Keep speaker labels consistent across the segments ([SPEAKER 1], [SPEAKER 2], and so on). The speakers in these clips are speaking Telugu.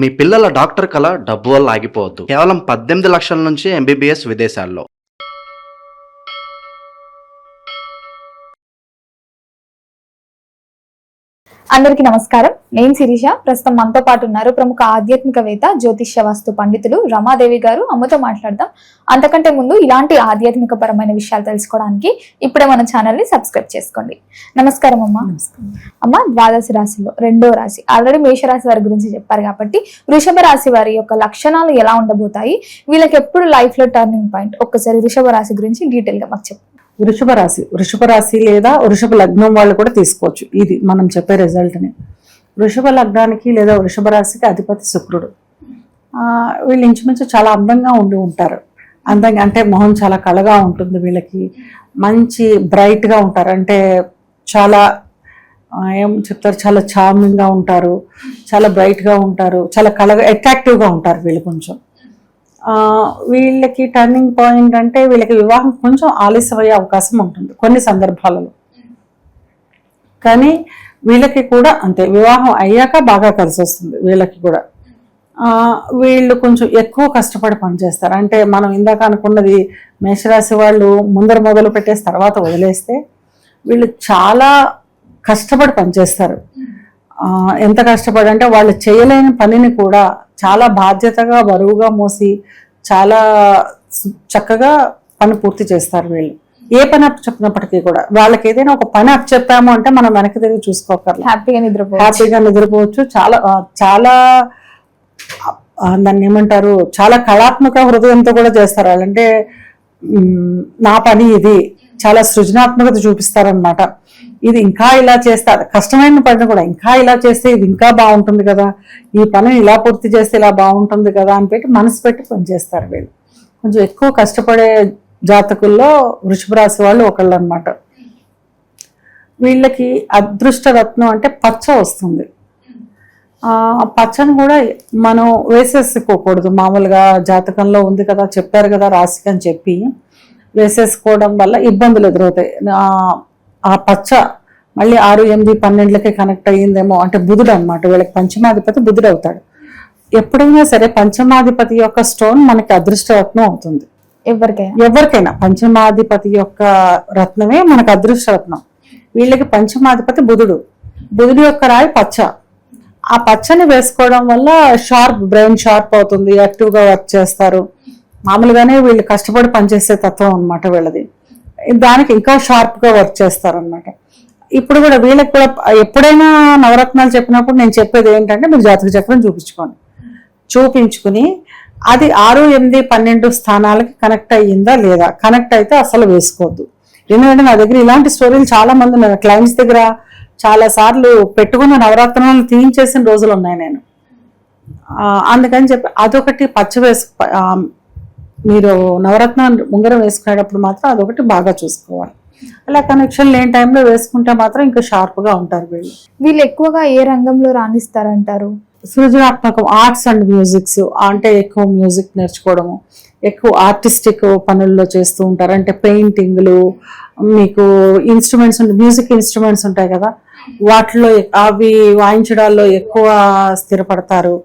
[SPEAKER 1] మీ పిల్లల డాక్టర్ కల డబ్బు వల్ల ఆగిపోవద్దు. కేవలం 18 లక్షల నుంచి ఎంబీబీఎస్ విదేశాల్లో.
[SPEAKER 2] అందరికీ నమస్కారం. నేను శిరీష. ప్రస్తుతం మనతో పాటు ఉన్నారు ప్రముఖ ఆధ్యాత్మికవేత్త, జ్యోతిష్య వాస్తు పండితులు రమాదేవి గారు. అమ్మతో మాట్లాడదాం. అంతకంటే ముందు ఇలాంటి ఆధ్యాత్మిక పరమైన విషయాలు తెలుసుకోవడానికి ఇప్పుడే మన ఛానల్ ని సబ్స్క్రైబ్ చేసుకోండి. నమస్కారం అమ్మ. అమ్మ, ద్వాదశ రాశిలో 2వ రాశి ఆల్రెడీ మేషరాశి వారి గురించి చెప్పారు కాబట్టి వృషభ రాశి వారి యొక్క లక్షణాలు ఎలా ఉండబోతాయి, వీళ్ళకి ఎప్పుడు లైఫ్ లో టర్నింగ్ పాయింట్, ఒక్కసారి వృషభ రాశి గురించి డీటెయిల్ గా మాకు చెప్పండి.
[SPEAKER 3] వృషభ రాశి లేదా వృషభ లగ్నం వాళ్ళు కూడా తీసుకోవచ్చు. ఇది మనం చెప్పే రిజల్ట్ని. వృషభ లగ్నానికి లేదా వృషభ రాశికి అధిపతి శుక్రుడు. వీళ్ళు ఇంచుమించు చాలా అందంగా ఉంటారు. అందంగా అంటే మొహం చాలా కళగా ఉంటుంది. వీళ్ళకి మంచి బ్రైట్గా ఉంటారు. అంటే చాలా ఏం చెప్తారు, చాలా చార్మింగ్గా ఉంటారు, చాలా బ్రైట్గా ఉంటారు, చాలా కళగా అట్రాక్టివ్గా ఉంటారు వీళ్ళు. కొంచెం వీళ్ళకి టర్నింగ్ పాయింట్ అంటే వీళ్ళకి వివాహం కొంచెం ఆలస్యమయ్యే అవకాశం ఉంటుంది కొన్ని సందర్భాలలో. కానీ వీళ్ళకి కూడా అంతే, వివాహం అయ్యాక బాగా కలిసి వస్తుంది వీళ్ళకి కూడా. వీళ్ళు కొంచెం ఎక్కువ కష్టపడి పనిచేస్తారు. అంటే మనం ఇందాక అనుకున్నది మేషరాశి వాళ్ళు ముందర మొదలు పెట్టేసి తర్వాత వదిలేస్తే, వీళ్ళు చాలా కష్టపడి పనిచేస్తారు. ఎంత కష్టపడి అంటే వాళ్ళు చేయలేని పనిని కూడా చాలా బాధ్యతగా బరువుగా మోసి చాలా చక్కగా పని పూర్తి చేస్తారు వీళ్ళు. ఏ పని అప్పు చెప్పినప్పటికీ కూడా వాళ్ళకి ఏదైనా ఒక పని అప్పు చెప్పాము అంటే మనం వెనక్కి తిరిగి చూసుకోకర్లేదు, హ్యాపీగా నిద్రపోవచ్చు. చాలా చాలా దాన్ని ఏమంటారు, చాలా కళాత్మక హృదయంతో కూడా చేస్తారు వాళ్ళు. అంటే నా పని ఇది, చాలా సృజనాత్మకత చూపిస్తారనమాట. ఇది ఇంకా ఇలా చేస్తే, కష్టమైన పని కూడా ఇంకా ఇలా చేస్తే ఇది ఇంకా బాగుంటుంది కదా, ఈ పనిని ఇలా పూర్తి చేస్తే ఇలా బాగుంటుంది కదా అని పెట్టి మనసు పెట్టి పనిచేస్తారు వీళ్ళు. కొంచెం ఎక్కువ కష్టపడే జాతకుల్లో వృషభ రాశి వాళ్ళు ఒకళ్ళు అనమాట. వీళ్ళకి అదృష్ట రత్నం అంటే పచ్చ వస్తుంది. పచ్చని కూడా మనం వేసేసుకోకూడదు. మామూలుగా జాతకంలో ఉంది కదా, చెప్పారు కదా రాశికి అని చెప్పి వేసేసుకోవడం వల్ల ఇబ్బందులు ఎదురవుతాయి. ఆ పచ్చ మళ్ళీ 6, 8, 12 కనెక్ట్ అయ్యిందేమో. అంటే బుధుడు అనమాట, వీళ్ళకి పంచమాధిపతి బుధుడు అవుతాడు. ఎప్పుడైనా సరే పంచమాధిపతి యొక్క స్టోన్ మనకి అదృష్ట రత్నం అవుతుంది. ఎవరికైనా పంచమాధిపతి యొక్క రత్నమే మనకు అదృష్ట రత్నం. వీళ్ళకి పంచమాధిపతి బుధుడు యొక్క రాయి పచ్చ. ఆ పచ్చని వేసుకోవడం వల్ల బ్రెయిన్ షార్ప్ అవుతుంది, యాక్టివ్గా వర్క్ చేస్తారు. మామూలుగానే వీళ్ళు కష్టపడి పనిచేసే తత్వం అనమాట వీళ్ళది. దానికి ఇంకా షార్ప్గా వర్క్ చేస్తారనమాట. ఇప్పుడు కూడా వీళ్ళకి కూడా ఎప్పుడైనా నవరత్నాలు చెప్పినప్పుడు నేను చెప్పేది ఏంటంటే, మీరు జాతక చక్రం చూపించుకుని అది 6, 8, 12 స్థానాలకి కనెక్ట్ అయ్యిందా లేదా. కనెక్ట్ అయితే అసలు వేసుకోవద్దు. ఎందుకంటే నా దగ్గర ఇలాంటి స్టోరీలు చాలా మంది ఉన్నారు. క్లయింట్స్ దగ్గర చాలా సార్లు పెట్టుకున్న నవరత్నాలను తీయించేసిన రోజులు ఉన్నాయి నేను. అందుకని చెప్పి అదొకటి పచ్చ మీరు నవరత్న ఉంగరం వేసుకునేటప్పుడు మాత్రం అదొకటి బాగా చూసుకోవాలి. అలా కనెక్షన్ లేని టైంలో వేసుకుంటే మాత్రం ఇంకా షార్ప్గా ఉంటారు వీళ్ళు.
[SPEAKER 2] ఎక్కువగా ఏ రంగంలో రాణిస్తారంటారు?
[SPEAKER 3] సృజనాత్మకం, ఆర్ట్స్ అండ్ మ్యూజిక్స్. అంటే ఎక్కువ మ్యూజిక్ నేర్చుకోవడము, ఎక్కువ ఆర్టిస్టిక్ పనుల్లో చేస్తూ ఉంటారు. అంటే పెయింటింగ్లు, మీకు ఇన్స్ట్రుమెంట్స్, మ్యూజిక్ ఇన్స్ట్రుమెంట్స్ ఉంటాయి కదా, వాటిలో అవి వాయించడాల్లో ఎక్కువ స్థిరపడతారు.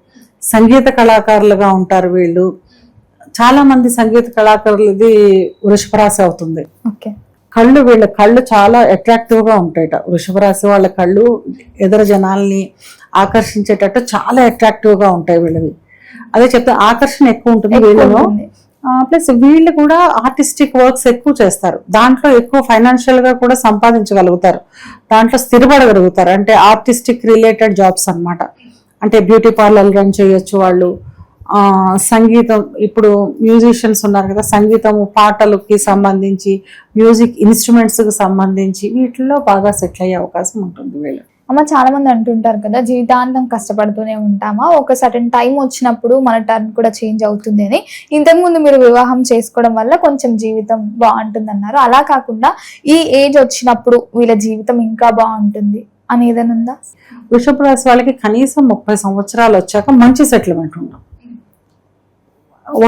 [SPEAKER 3] సంగీత కళాకారులుగా ఉంటారు వీళ్ళు. చాలా మంది సంగీత కళాకారులది వృషభ రాశి అవుతుంది. వీళ్ళ కళ్ళు చాలా అట్రాక్టివ్ గా ఉంటాయట. వృషభ రాశి వాళ్ళ కళ్ళు ఎదురు జనాల్ని ఆకర్షించేటట్టు చాలా అట్రాక్టివ్ గా ఉంటాయి వీళ్ళవి. అదే చెప్తే ఆకర్షణ ఎక్కువ ఉంటుంది వీళ్ళలో. ప్లస్ వీళ్ళు కూడా ఆర్టిస్టిక్ వర్క్స్ ఎక్కువ చేస్తారు. దాంట్లో ఎక్కువ ఫైనాన్షియల్ గా కూడా సంపాదించగలుగుతారు, దాంట్లో స్థిరపడగలుగుతారు. అంటే ఆర్టిస్టిక్ రిలేటెడ్ జాబ్స్ అన్నమాట. అంటే బ్యూటీ పార్లర్ రన్ చేయొచ్చు వాళ్ళు. సంగీతం, ఇప్పుడు మ్యూజిషియన్స్ ఉన్నారు కదా, సంగీతం పాటలకి సంబంధించి, మ్యూజిక్ ఇన్స్ట్రుమెంట్స్కి సంబంధించి వీటిల్లో బాగా సెటిల్ అయ్యే అవకాశం ఉంటుంది వీళ్ళు.
[SPEAKER 2] అమ్మ, చాలా మంది అంటుంటారు కదా, జీవితాంతం కష్టపడుతూనే ఉంటామా, ఒక సర్టెన్ టైం వచ్చినప్పుడు మన టర్న్ కూడా చేంజ్ అవుతుంది అని. ఇంతకుముందు మీరు వివాహం చేసుకోవడం వల్ల కొంచెం జీవితం బాగుంటుంది అన్నారు. అలా కాకుండా ఈ ఏజ్ వచ్చినప్పుడు వీళ్ళ జీవితం ఇంకా బాగుంటుంది అని ఏదైనా ఉందా?
[SPEAKER 3] వృషభ రాశి వాళ్ళకి కనీసం 30 సంవత్సరాలు వచ్చాక మంచి సెటిల్మెంట్ ఉండవు.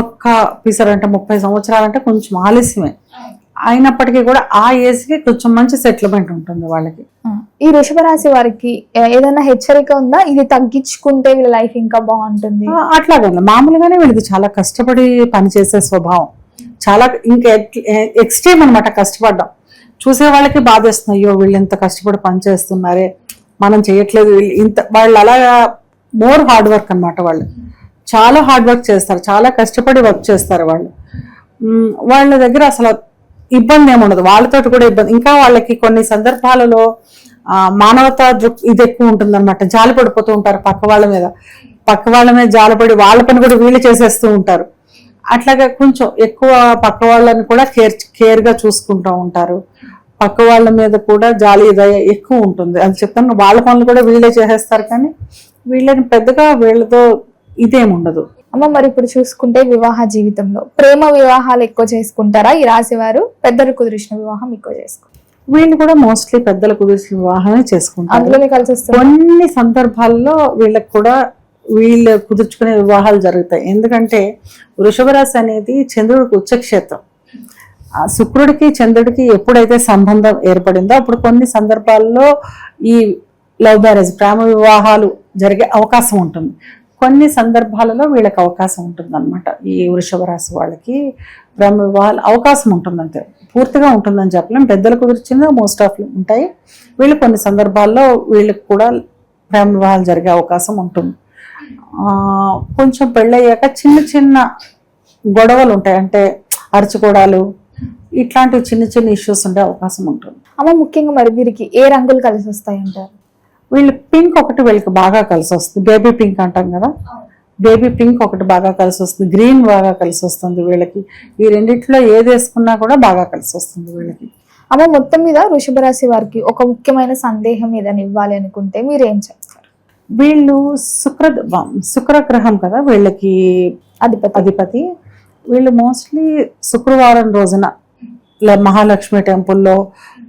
[SPEAKER 3] ఒక్క పిసర్ అంటే 30 సంవత్సరాలు అంటే కొంచెం ఆలస్యమే. అయినప్పటికీ కూడా ఆ ఏజ్కి కొంచెం మంచి సెటిల్మెంట్ ఉంటుంది వాళ్ళకి.
[SPEAKER 2] ఈ వృషభ రాశి వారికి ఏదైనా హెచ్చరిక ఉందా, ఇది తగ్గించుకుంటే వీళ్ళ లైఫ్ ఇంకా బాగుంటుంది?
[SPEAKER 3] అట్లాగే మామూలుగానే వీళ్ళకి చాలా కష్టపడి పనిచేసే స్వభావం, చాలా ఇంకా ఎక్స్ట్రీమ్ అనమాట. కష్టపడ్డాం చూసే వాళ్ళకి బాధేస్తుంది, అయ్యో వీళ్ళు ఎంత కష్టపడి పనిచేస్తున్నారే, మనం చేయట్లేదు వీళ్ళు ఇంత. వాళ్ళు అలాగా మోర్ హార్డ్ వర్క్ అనమాట. వాళ్ళు చాలా హార్డ్ వర్క్ చేస్తారు, చాలా కష్టపడి వర్క్ చేస్తారు వాళ్ళు. వాళ్ళ దగ్గర అసలు ఇబ్బంది ఏముండదు, వాళ్ళతో కూడా ఇబ్బంది. ఇంకా వాళ్ళకి కొన్ని సందర్భాలలో మానవతా ఇది ఎక్కువ ఉంటుంది అనమాట. జాలి పడిపోతూ ఉంటారు పక్క వాళ్ళ మీద జాలిపడి వాళ్ళ పని కూడా వీళ్ళు చేసేస్తూ ఉంటారు. అట్లాగే కొంచెం ఎక్కువ పక్క వాళ్ళని కూడా కేర్గా చూసుకుంటూ ఉంటారు. పక్క వాళ్ళ మీద కూడా జాలి దయ ఎక్కువ ఉంటుంది. అది చెప్తాను, వాళ్ళ పనులు కూడా వీళ్ళే చేసేస్తారు, కానీ వీళ్ళని పెద్దగా వీళ్ళతో ఇదేముండదు.
[SPEAKER 2] అమ్మ, మరి ఇప్పుడు చూసుకుంటే వివాహ జీవితంలో ప్రేమ వివాహాలు ఎక్కువ చేసుకుంటారా ఈ రాశి వారు, పెద్దలు కుదిరిసిన వివాహం ఎక్కువ చేసుకుంటారు?
[SPEAKER 3] వీళ్ళు కూడా మోస్ట్లీ పెద్దలు కుదిరిసిన వివాహమే చేసుకుంటారు.
[SPEAKER 2] అందులోనే కలిసి వస్తారు.
[SPEAKER 3] కొన్ని సందర్భాల్లో వీళ్ళకి కూడా వీళ్ళు కుదుర్చుకునే వివాహాలు జరుగుతాయి. ఎందుకంటే వృషభ రాశి అనేది చంద్రుడికి ఉచ్చక్షేత్రం. శుక్రుడికి చంద్రుడికి ఎప్పుడైతే సంబంధం ఏర్పడిందో అప్పుడు కొన్ని సందర్భాల్లో ఈ లవ్ మ్యారేజ్, ప్రేమ వివాహాలు జరిగే అవకాశం ఉంటుంది. కొన్ని సందర్భాలలో వీళ్ళకి అవకాశం ఉంటుంది అనమాట. ఈ వృషభ రాశి వాళ్ళకి ప్రేమ వివాహాలు అవకాశం ఉంటుంది, అంతే, పూర్తిగా ఉంటుందని చెప్పలేం. పెద్దలు కుదిర్చిన మోస్ట్ ఆఫ్ ఉంటాయి. వీళ్ళు కొన్ని సందర్భాల్లో వీళ్ళకి కూడా ప్రేమ వివాహాలు జరిగే అవకాశం ఉంటుంది. కొంచెం పెళ్ళయ్యాక చిన్న చిన్న గొడవలు ఉంటాయి, అంటే అరుచుకోవడాలు, ఇట్లాంటి చిన్న చిన్న ఇష్యూస్ ఉండే అవకాశం ఉంటుంది.
[SPEAKER 2] అమ్మ, ముఖ్యంగా మరి వీరికి ఏ రంగులు కలిసి వస్తాయి అంటారు?
[SPEAKER 3] వీళ్ళు పింక్ ఒకటి వీళ్ళకి బాగా కలిసి వస్తుంది, బేబీ పింక్ అంటాం కదా, బేబీ పింక్ ఒకటి బాగా కలిసి వస్తుంది, గ్రీన్ బాగా కలిసి వస్తుంది వీళ్ళకి. ఈ రెండిట్లో ఏది వేసుకున్నా కూడా బాగా కలిసి వస్తుంది వీళ్ళకి.
[SPEAKER 2] అమ్మ, మొత్తం మీద వృషభ రాశి వారికి ఒక ముఖ్యమైన సందేహం ఏదైనా ఇవ్వాలి అనుకుంటే మీరు ఏం చెప్తారు?
[SPEAKER 3] వీళ్ళు శుక్రగ్రహం కదా వీళ్ళకి అధిపతి. వీళ్ళు మోస్ట్లీ శుక్రవారం రోజున మహాలక్ష్మి టెంపుల్లో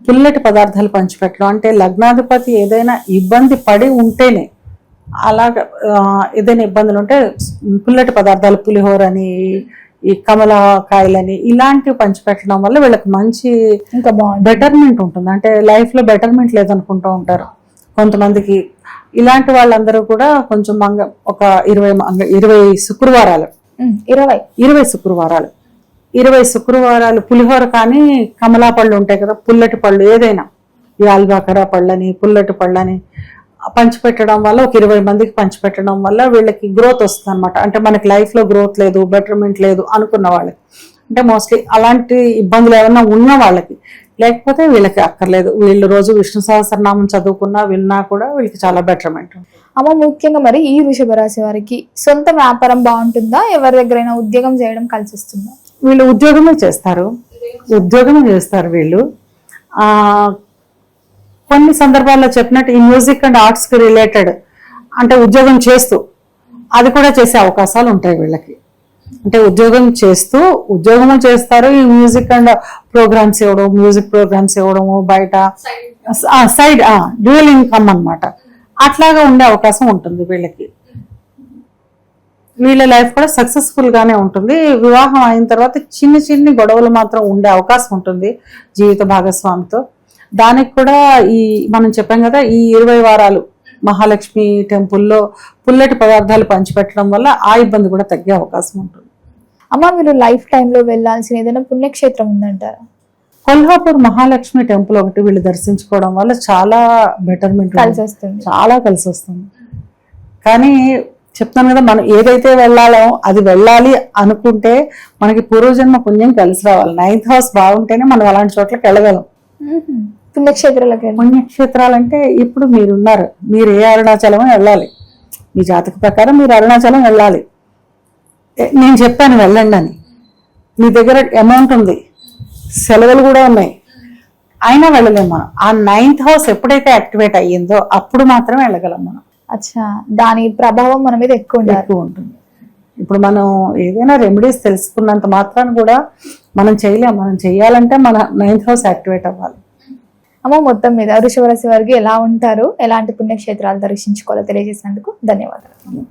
[SPEAKER 3] పుల్లటి పదార్థాలు పంచిపెట్టడం, అంటే లగ్నాధిపతి ఏదైనా ఇబ్బంది పడి ఉంటేనే, అలాగా ఏదైనా ఇబ్బందులు ఉంటే పుల్లటి పదార్థాలు, పులిహోరని, ఈ కమలకాయలని ఇలాంటివి పంచిపెట్టడం వల్ల వీళ్ళకి మంచి ఇంకా బెటర్మెంట్ ఉంటుంది. అంటే లైఫ్లో బెటర్మెంట్ లేదనుకుంటూ ఉంటారు కొంతమందికి. ఇలాంటి వాళ్ళందరూ కూడా కొంచెం ఒక 20 శుక్రవారాలు 20 శుక్రవారాలు పులిహోర కానీ కమలా పళ్ళు ఉంటాయి కదా, పుల్లటి పళ్ళు ఏదైనా, ఈ ఆల్బాకరా పళ్ళని, పుల్లటి పళ్ళని పంచిపెట్టడం వల్ల, ఒక 20 మందికి పంచిపెట్టడం వల్ల వీళ్ళకి గ్రోత్ వస్తుంది అనమాట. అంటే మనకి లైఫ్లో గ్రోత్ లేదు, బెటర్మెంట్ లేదు అనుకున్న వాళ్ళకి, అంటే మోస్ట్లీ అలాంటి ఇబ్బందులు ఏమైనా ఉన్న వాళ్ళకి, లేకపోతే వీళ్ళకి అక్కర్లేదు. వీళ్ళు రోజు విష్ణు సహస్రనామం చదువుకున్నా విన్నా కూడా వీళ్ళకి చాలా బెటర్మెంట్.
[SPEAKER 2] అమ్మ, ముఖ్యంగా మరి ఈ వృషభ రాశి వారికి సొంత వ్యాపారం బాగుంటుందా, ఎవరి దగ్గరైనా ఉద్యోగం చేయడం కలిసి వస్తుందా?
[SPEAKER 3] వీళ్ళు ఉద్యోగమే చేస్తారు వీళ్ళు. కొన్ని సందర్భాల్లో చెప్పినట్టు ఈ మ్యూజిక్ అండ్ ఆర్ట్స్ కి రిలేటెడ్, అంటే ఉద్యోగం చేస్తూ అది కూడా చేసే అవకాశాలు ఉంటాయి వీళ్ళకి. అంటే ఉద్యోగం చేస్తారు, ఈ మ్యూజిక్ అండ్ ప్రోగ్రామ్స్ ఇవ్వడం, మ్యూజిక్ ప్రోగ్రామ్స్ ఇవ్వడము, బయట సైడ్ డ్యూయల్ ఇన్కమ్ అన్నమాట, అట్లాగా ఉండే అవకాశం ఉంటుంది వీళ్ళకి. వీళ్ళ లైఫ్ కూడా సక్సెస్ఫుల్ గానే ఉంటుంది. వివాహం అయిన తర్వాత చిన్ని గొడవలు మాత్రం ఉండే అవకాశం ఉంటుంది జీవిత భాగస్వామితో. దానికి కూడా మనం చెప్పాం కదా, ఈ 20 వారాలు మహాలక్ష్మి టెంపుల్లో పుల్లటి పదార్థాలు పంచిపెట్టడం వల్ల ఆ ఇబ్బంది కూడా తగ్గే అవకాశం ఉంటుంది.
[SPEAKER 2] అమ్మ, మీరు లైఫ్ టైంలో వెళ్ళాల్సిన ఏదైనా పుణ్యక్షేత్రం ఉందంటారా?
[SPEAKER 3] కొల్హాపూర్ మహాలక్ష్మి టెంపుల్ ఒకటి వీళ్ళు దర్శించుకోవడం వల్ల చాలా బెటర్మెంట్
[SPEAKER 2] కలిసి వస్తుంది,
[SPEAKER 3] చాలా కలిసి వస్తుంది. కానీ చెప్తాను కదా, మనం ఏదైతే వెళ్ళాలో అది వెళ్ళాలి అనుకుంటే మనకి పూర్వజన్మ పుణ్యం కలిసి రావాలి. 9th హౌస్ బాగుంటేనే మనం అలాంటి చోట్లకి వెళ్ళగలం. పుణ్యక్షేత్రాలంటే ఇప్పుడు మీరున్నారు, మీరు ఏ అరుణాచలం వెళ్ళాలి, మీ జాతక ప్రకారం మీరు అరుణాచలం వెళ్ళాలి. నేను చెప్పాను వెళ్ళండి అని, మీ దగ్గర అమౌంట్ ఉంది, సెలవులు కూడా ఉన్నాయి, అయినా వెళ్ళలేము మనం. ఆ 9th హౌస్ ఎప్పుడైతే యాక్టివేట్ అయ్యిందో అప్పుడు మాత్రమే వెళ్ళగలం మనం.
[SPEAKER 2] అచ్చా, దాని ప్రభావం మన మీద ఎక్కువ
[SPEAKER 3] ఉంటుంది. ఇప్పుడు మనం ఏదైనా రెమెడీస్ తెలుసుకున్నంత మాత్రాన్ని కూడా మనం చేయలేము. మనం చేయాలంటే మన 9th హౌస్ యాక్టివేట్ అవ్వాలి.
[SPEAKER 2] అమ్మ, మొత్తం మీద వృషభ రాశి వారికి ఎలా ఉంటారు, ఎలాంటి పుణ్యక్షేత్రాలు దర్శించుకోవాలో తెలియజేసినందుకు ధన్యవాదాలు.